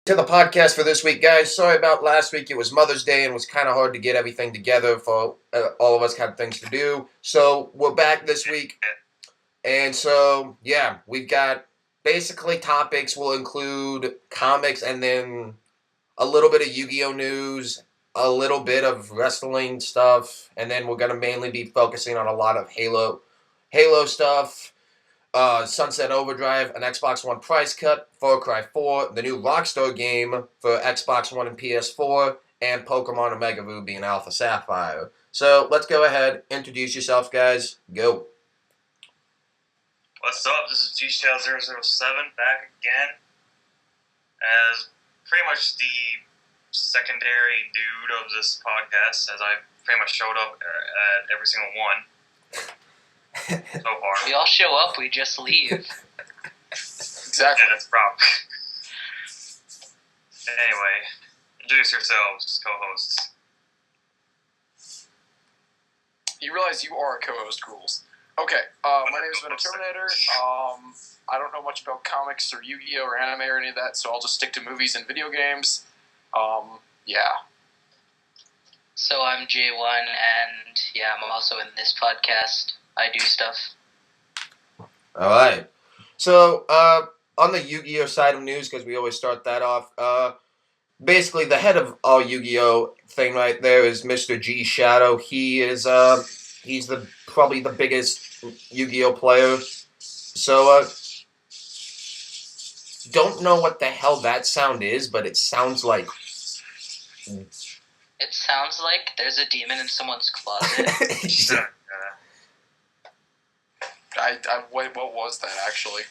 To the podcast for this week, guys. Sorry about last week. It was Mother's Day and it was kind of hard to get everything together for all of us had things to do. So we're back this week. And so, yeah, we've got basically topics will include comics and then a little bit of Yu-Gi-Oh news, a little bit of wrestling stuff, and then we're going to mainly be focusing on a lot of Halo stuff, Sunset Overdrive, an Xbox One price cut, Far Cry 4, the new Rockstar game for Xbox One and PS4, and Pokemon Omega Ruby and Alpha Sapphire. So let's go ahead, introduce yourselves, guys. Go. What's up? This is GShell007 back again as pretty much the secondary dude of this podcast, as I pretty much showed up at every single one so far. We all show up, we just leave. Exactly. Yeah, that's proper. Anyway, introduce yourselves, co-hosts. You realize you are a co-host, Ghouls. Okay, my name is Terminator. I don't know much about comics or Yu-Gi-Oh! Or anime or any of that, so I'll just stick to movies and video games. Yeah. So I'm J1, and yeah, I'm also in this podcast. I do stuff. All right. So, on the Yu-Gi-Oh! Side of news, because we always start that off, basically the head of all Yu-Gi-Oh! Thing right there is Mr. G Shadow. He is, he's probably the biggest Yu-Gi-Oh! Player. So, don't know what the hell that sound is, but it sounds like... It sounds like there's a demon in someone's closet. What was that, actually?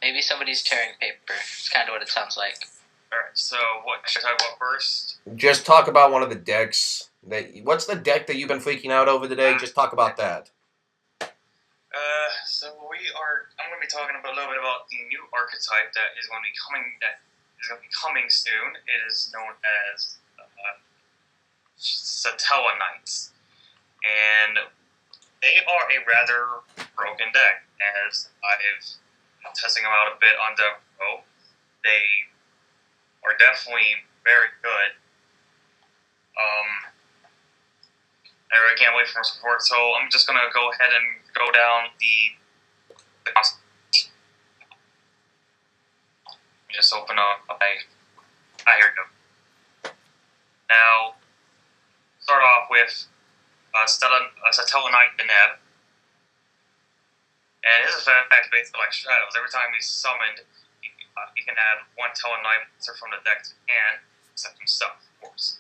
Maybe somebody's tearing paper. It's kind of what it sounds like. Alright, so what should I talk about first? Just talk about one of the decks. What's the deck that you've been freaking out over today? Just talk about that. So I'm going to be talking about a little bit about the new archetype that is going to be coming soon. It is known as Satella Knights. And they are a rather broken deck, as I've been testing them out a bit on Demo. They are definitely very good. I really can't wait for more support, so I'm just going to go ahead and go down the just open up here we go. Now, start off with Satella Knight Deneb. And his effect activates the like shadows. Every time he's summoned, he can add one Tellarknight monster from the deck to hand, except himself, of course.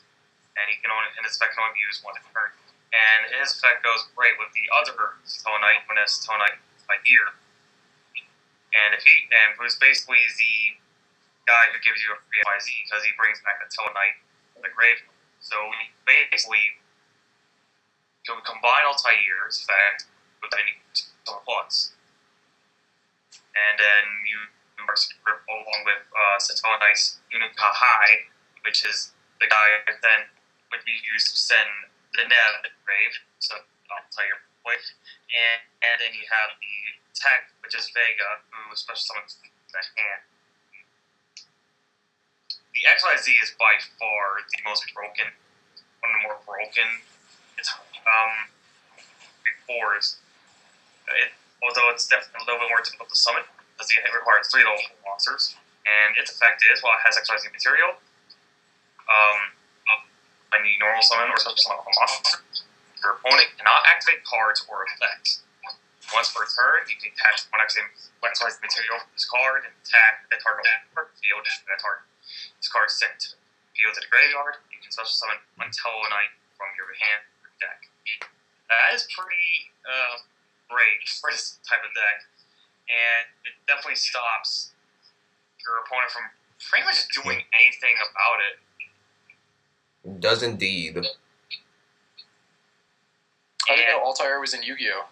And his effect can only be used one turn. And his effect goes great with the other Tellarknight, when it's Tellarknight by ear. And who's basically the guy who gives you a free XYZ, because he brings back the Tellarknight from the grave. So he basically can combine Altair's effect with any plus. And then you are script along with Satella Knight's Unikahai, which is the guy that then would be used to send the Nev to the grave, so Altair with. And then you have the Tech, which is Vega, who special summons the hand. The XYZ is by far the most broken, one of the more broken. It's fours. Although it's definitely a little bit more difficult to summon, because it requires 3 level monsters. And its effect is, while it has XYZ material, when you normal summon or special summon a monster, your opponent cannot activate cards or effects. Once per turn, you can attach one XYZ material from this card and attack the target field, and that target this card sent to the field to the graveyard. You can special summon one Tellarknight from your hand or deck. That is pretty great for this type of deck, and it definitely stops your opponent from pretty much doing anything about it. It does indeed. I didn't know Altair was in Yu-Gi-Oh!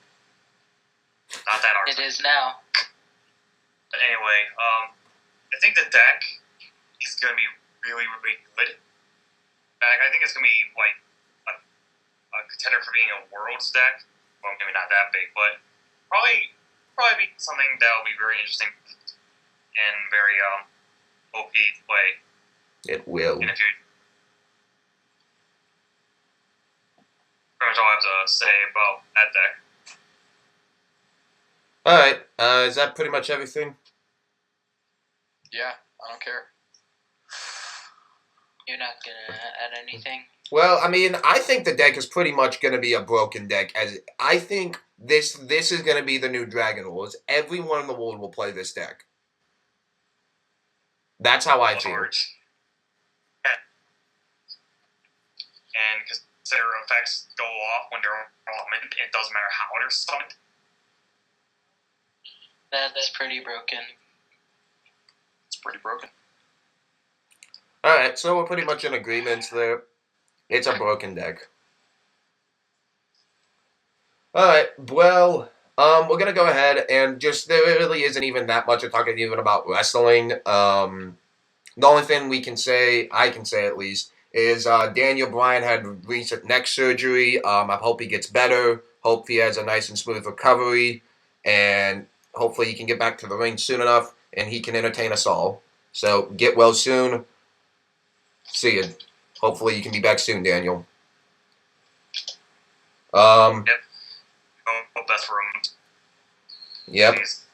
Not that hard. It is now. But anyway, I think the deck is going to be really, really good. I think it's going to be like a contender for being a Worlds deck. Well, maybe not that big, but probably be something that will be very interesting and very OP to play. It will. And if you pretty much all I have to say about that deck. All right. Is that pretty much everything? Yeah, I don't care. You're not gonna add anything? Well, I mean, I think the deck is pretty much going to be a broken deck. As I think this is going to be the new Dragon Wars. Everyone in the world will play this deck. That's how I feel. Large. And consider effects go off when they're summoned. It doesn't matter how they're summoned. That's pretty broken. It's pretty broken. All right, so we're pretty much in agreement there. It's a broken deck. All right, well, we're gonna go ahead and just there really isn't even that much of talking even about wrestling. The only thing I can say at least, is Daniel Bryan had recent neck surgery. I hope he gets better. Hope he has a nice and smooth recovery, and hopefully he can get back to the ring soon enough, and he can entertain us all. So get well soon. See you. Hopefully you can be back soon, Daniel. Hope that's for him. Yep. Please.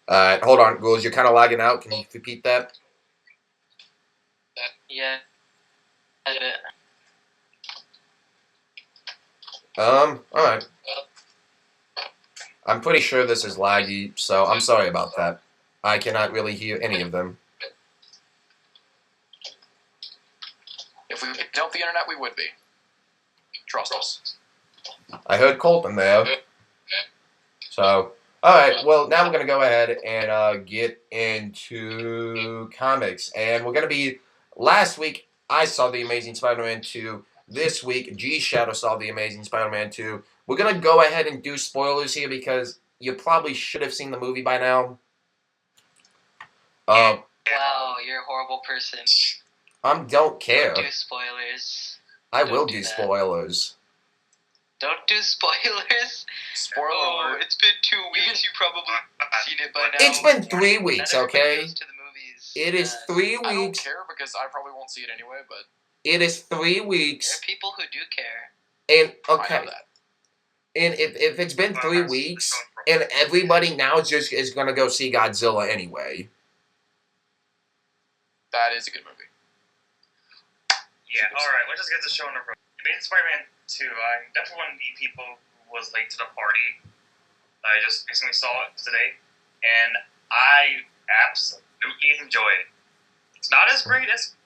Alright, hold on, Ghouls. You're kind of lagging out. Can you repeat that? Yeah. A bit. Alright. I'm pretty sure this is laggy, so I'm sorry about that. I cannot really hear any of them. If we could help the internet, we would be. Trust us. I heard Colton there. So, alright, well, now we're going to go ahead and get into comics. And we're going to be, last week, I saw The Amazing Spider-Man 2. This week, G-Shadow saw The Amazing Spider-Man 2. We're going to go ahead and do spoilers here because you probably should have seen the movie by now. Wow, you're a horrible person. Don't care. Don't do spoilers. I will Don't do do that. spoilers. Don't do spoilers. Spoiler Oh, alert. it's been 2 weeks. You probably seen it by now. It's been 3 weeks, Not everybody okay? goes to the movies. It is 3 I don't weeks. care because I probably won't see it anyway, but It is 3 There weeks. are people who do care. And, I okay. know that. And if it's been 3 weeks, and everybody now just is going to go see Godzilla anyway. That is a good movie. Yeah, alright, let's just get the show on the road. Amazing Spider-Man 2, I'm definitely one of the people who was late to the party. I just recently saw it today, and I absolutely enjoy it. It's not as great as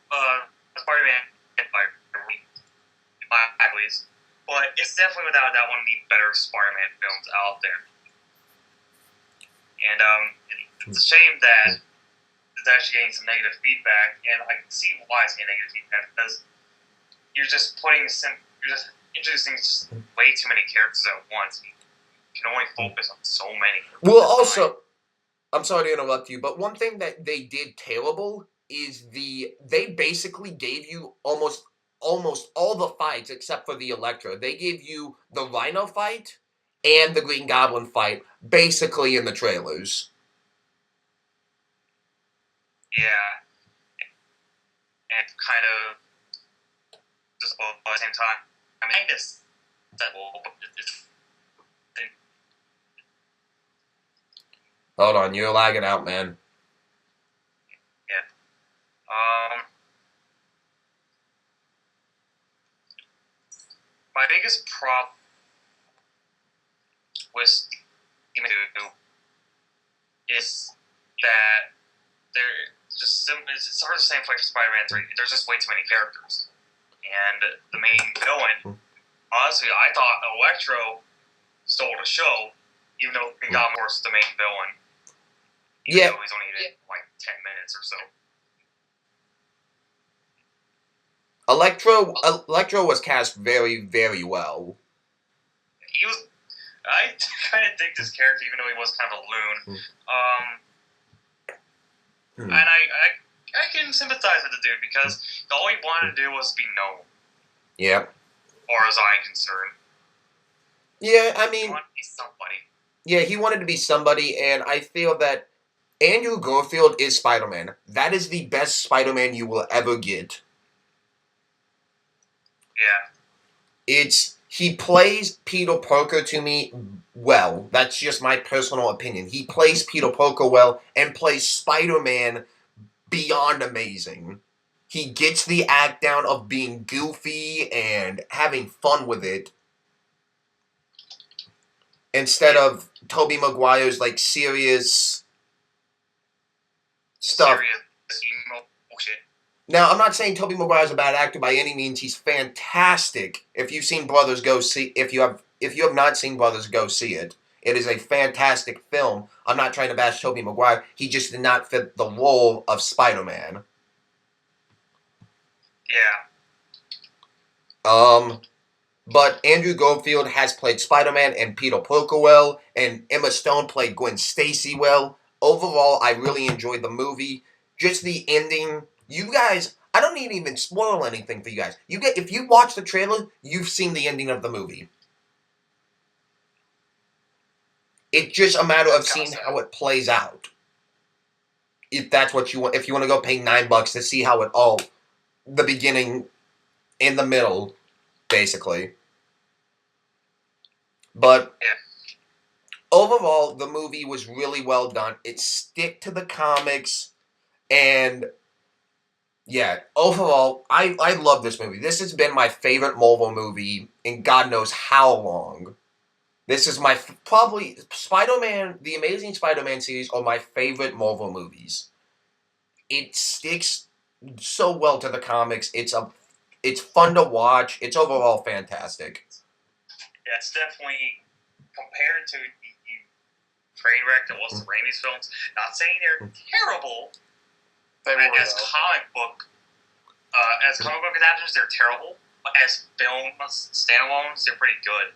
Spider-Man in my eyes, but it's definitely without a doubt one of the better Spider-Man films out there. And it's a shame that it's actually getting some negative feedback, and I can see why it's getting negative feedback, because you're just introducing just way too many characters at once. You can only focus on so many. Well, also, I'm sorry to interrupt you, but one thing that they did terrible is they basically gave you almost all the fights except for the Electro. They gave you the Rhino fight and the Green Goblin fight basically in the trailers. Yeah. And kind of just at the same time. I mean, it's that Hold on, you're lagging out, man. My biggest problem with Team 2 is that it's sort of the same for Spider-Man 3. There's just way too many characters. And the main villain, honestly, I thought Electro stole the show, even though Green Goblin was the main villain. Even though he's only in like 10 minutes or so. Electro was cast very, very well. I kind of dig this character, even though he was kind of a loon. And I can sympathize with the dude, because all he wanted to do was be known. Yeah. As far as I'm concerned. Yeah, I He mean, wanted to be somebody. Yeah, he wanted to be somebody, and I feel that Andrew Garfield is Spider-Man. That is the best Spider-Man you will ever get. Yeah. He plays Peter Parker to me well. That's just my personal opinion. He plays Peter Parker well and plays Spider-Man beyond amazing. He gets the act down of being goofy and having fun with it instead of Tobey Maguire's like serious stuff. Serious emo bullshit. Now, I'm not saying Tobey Maguire's a bad actor by any means. He's fantastic. If you've seen Brothers, go see. If you have not seen Brothers, go see it. It is a fantastic film. I'm not trying to bash Tobey Maguire. He just did not fit the role of Spider-Man. Yeah. But Andrew Garfield has played Spider-Man and Peter Parker well, and Emma Stone played Gwen Stacy well. Overall, I really enjoyed the movie. Just the ending. You guys, I don't need to even spoil anything for you guys. If you watch the trailer, you've seen the ending of the movie. It's just a matter of seeing how it plays out. If that's what you want, if you want to go pay $9 to see how it all, the beginning and the middle, basically. But overall, the movie was really well done. It stick to the comics, and yeah, overall, I love this movie. This has been my favorite Marvel movie in God knows how long. This is my probably Spider-Man, the Amazing Spider-Man series are my favorite Marvel movies. It sticks so well to the comics. It's fun to watch. It's overall fantastic. Yeah, it's definitely compared to the train wreck that was the Raimi's films. Not saying they're terrible. They were, as comic book adaptations, they're terrible. But as film standalones, they're pretty good.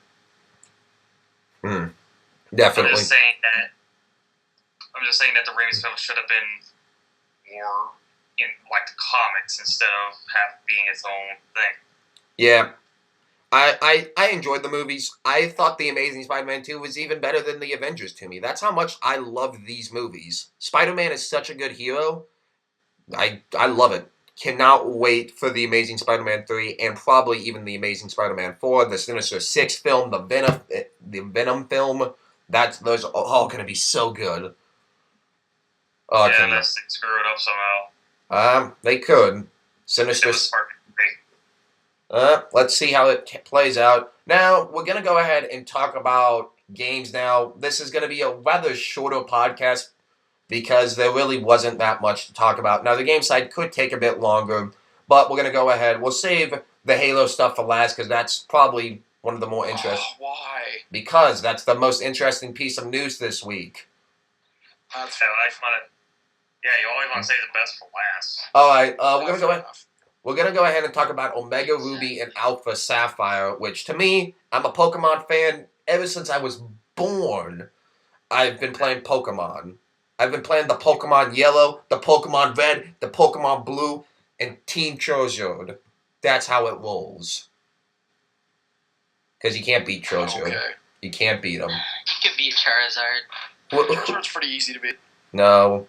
Definitely. I'm just saying that the Raimi's films should have been more in like the comics instead of being its own thing. Yeah. I enjoyed the movies. I thought The Amazing Spider-Man 2 was even better than The Avengers to me. That's how much I love these movies. Spider-Man is such a good hero. I love it. Cannot wait for The Amazing Spider-Man 3 and probably even The Amazing Spider-Man 4, the Sinister Six film, the Venom film. Those are all going to be so good. Oh, yeah, unless they screw it up somehow. They could. Sinister. Let's see how it plays out. Now, we're going to go ahead and talk about games now. This is going to be a rather shorter podcast because there really wasn't that much to talk about. Now, the game side could take a bit longer, but we're going to go ahead. We'll save the Halo stuff for last because that's probably one of the more interesting. Why? Because that's the most interesting piece of news this week. Yeah, you always want to save the best for last. All right, we're going to go ahead. We're going to go ahead and talk about Omega Ruby and Alpha Sapphire, which to me, I'm a Pokemon fan. Ever since I was born, I've been playing Pokemon. I've been playing the Pokemon Yellow, the Pokemon Red, the Pokemon Blue, and Team Charizard. That's how it rolls. Because you can't beat Charizard. Okay. You can't beat him. You can beat Charizard. Charizard's pretty easy to beat. No.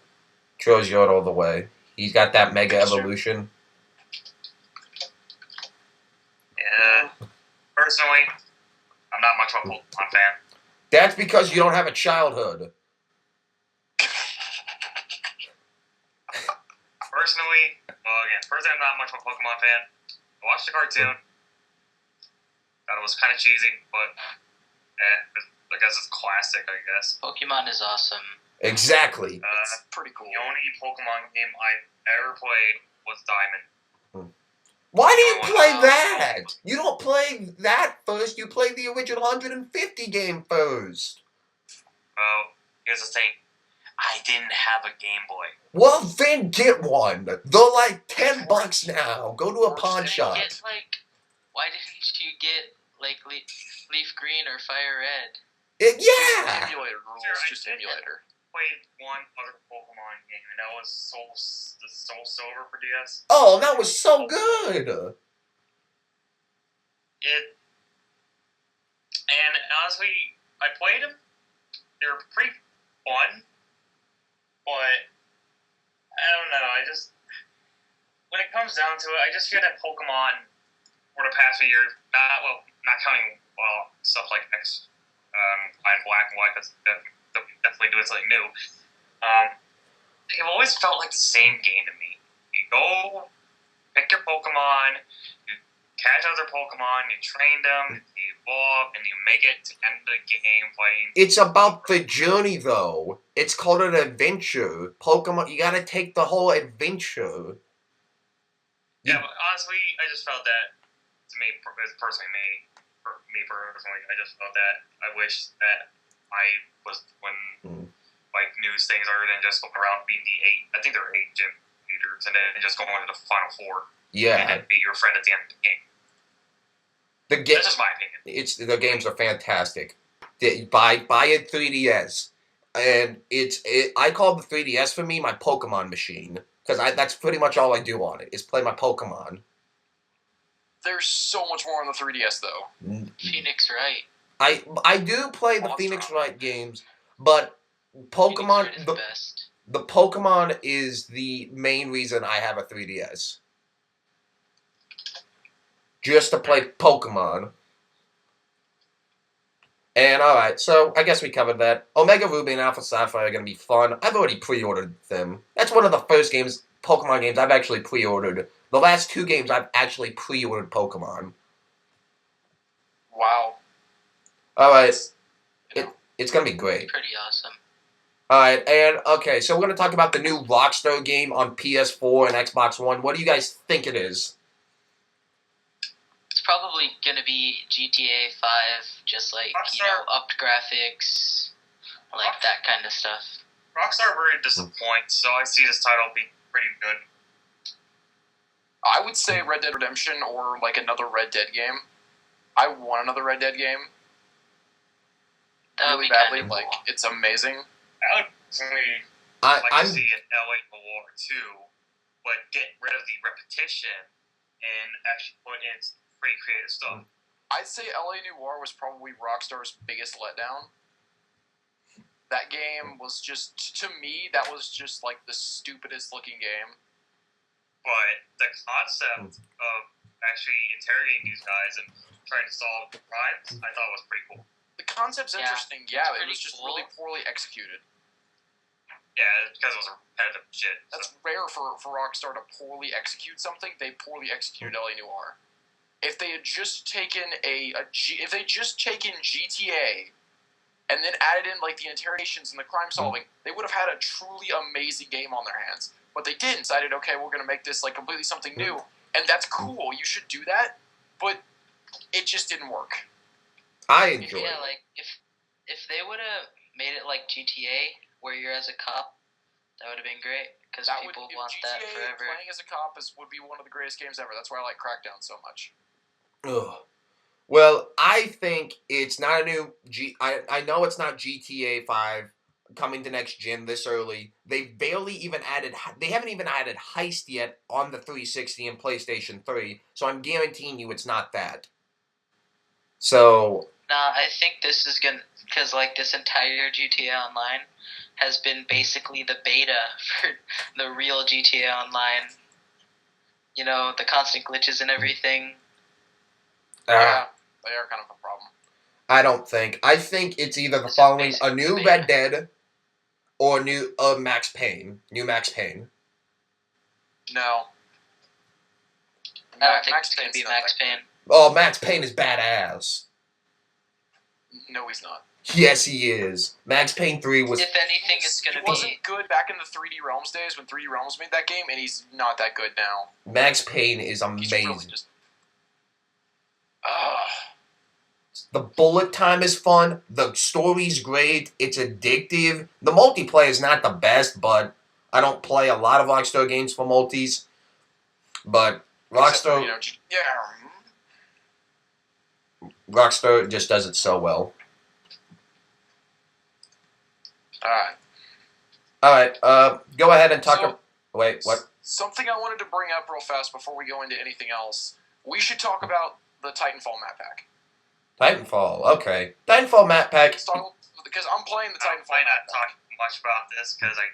Charizard all the way. He's got that Mega Evolution. Yeah. Personally, I'm not much of a Pokemon fan. That's because you don't have a childhood. Personally, I'm not much of a Pokemon fan. I watched the cartoon. Thought it was kind of cheesy, but I guess it's classic, I guess. Pokemon is awesome. Exactly. It's pretty cool. The only Pokemon game I ever played was Diamond. Why do you play that? You don't play that first. You play the original 150 game first. Well, here's the thing. I didn't have a Game Boy. Well, then get one. They're like $10 now. Go to a pawn shop. Why didn't you get like Leaf Green or Fire Red? Yeah. Emulator rules, just emulator. Played one other Pokemon game, and that was Soul Silver for DS. Oh, that was so good. And honestly, I played them. just feel that Pokemon for the past few years, not counting stuff like X, Black and White, that's definitely doing something new. They've always felt like the same game to me. You go pick your Pokemon, you catch other Pokemon, you train them, you evolve, and you make it to end the game fighting. It's about the journey, though. It's called an adventure. Pokemon, you gotta take the whole adventure. Yeah, but honestly, I just felt that, to me, personally, I just felt that I wish that I was when like news things other than just going around beating the 8. I think there are 8 gym leaders, and then just going to the final 4. Yeah. And then beat your friend at the end of the game. That's just my opinion. The games are fantastic. Buy a 3DS, and I call the 3DS for me my Pokemon machine, because that's pretty much all I do on it is play my Pokemon. There's so much more on the 3DS though. Phoenix Wright. I do play the Monster Phoenix Hunter. Wright games, but Pokemon Phoenix Wright is the best. the Pokemon is the main reason I have a 3DS. Just to play Pokemon. And alright, so I guess we covered that. Omega Ruby and Alpha Sapphire are going to be fun. I've already pre-ordered them. That's one of the first Pokemon games I've actually pre-ordered. The last 2 games I've actually pre-ordered Pokemon. Wow. Alright, You know, it's going to be great. Pretty awesome. Alright, and okay, so we're going to talk about the new Rockstar game on PS4 and Xbox One. What do you guys think it is? It's probably going to be GTA 5, just like, upped graphics, like that kind of stuff. Rockstar very disappoints, so I see this title being pretty good. I would say Red Dead Redemption or like another Red Dead game. I want another Red Dead game That would really be badly. kind of Like cool. it's amazing. I would personally like I'm to see an LA Noir 2, but get rid of the repetition and actually put in pretty creative stuff. I'd say LA Noire was probably Rockstar's biggest letdown. That game was just, to me, that was just like the stupidest looking game. But the concept of actually interrogating these guys and trying to solve crimes, I thought was pretty cool. The concept's Yeah, interesting, yeah, it's it was pretty just cool. really poorly executed. Yeah, because it was repetitive shit. That's So. rare for Rockstar to poorly execute something. They poorly executed LA Noire. If they had just taken if they just taken GTA and then added in like the interrogations and the crime solving, they would have had a truly amazing game on their hands. But they didn't. Decided, okay, we're gonna make this like completely something new, and that's cool. You should do that, but it just didn't work. I enjoy Yeah, it. like, if they would have made it like GTA, where you're as a cop, that would have been great, because That would people if want GTA that forever. playing as a cop would be one of the greatest games ever. That's why I like Crackdown so much. Ugh. Well, I think it's not a new I know it's not GTA 5 coming to next gen this early. They barely even they haven't even added Heist yet on the 360 and PlayStation 3, so I'm guaranteeing you it's not that. So, Nah, I think this is gonna, because like this entire GTA Online has been basically the beta for the real GTA Online. You know, the constant glitches and everything. Yeah, they are kind of a problem. I don't think. I think it's either the This is following a basically new beta. Red Dead or new Max Payne. New Max Payne. No. I don't think Max it's gonna Payne's be not Max that good. Payne. Oh, Max Payne is badass. No, he's not. Yes, he is. Max Payne 3 was. If anything, it's gonna He wasn't be. good back in the 3D Realms days when 3D Realms made that game, and he's not that good now. Max Payne is He's amazing. really just. The bullet time is fun. The story's great. It's addictive. The multiplayer is not the best, but I don't play a lot of Rockstar games for multis. But Except, Rockstar, Rockstar just does it so well. Alright. All right, go ahead and talk. So- Wait, what? Something I wanted to bring up real fast before we go into anything else. We should talk about the Titanfall map pack. Titanfall. Okay, Titanfall map pack. Let's talk, because I'm playing the I Titanfall might map not pack. talk much about this because I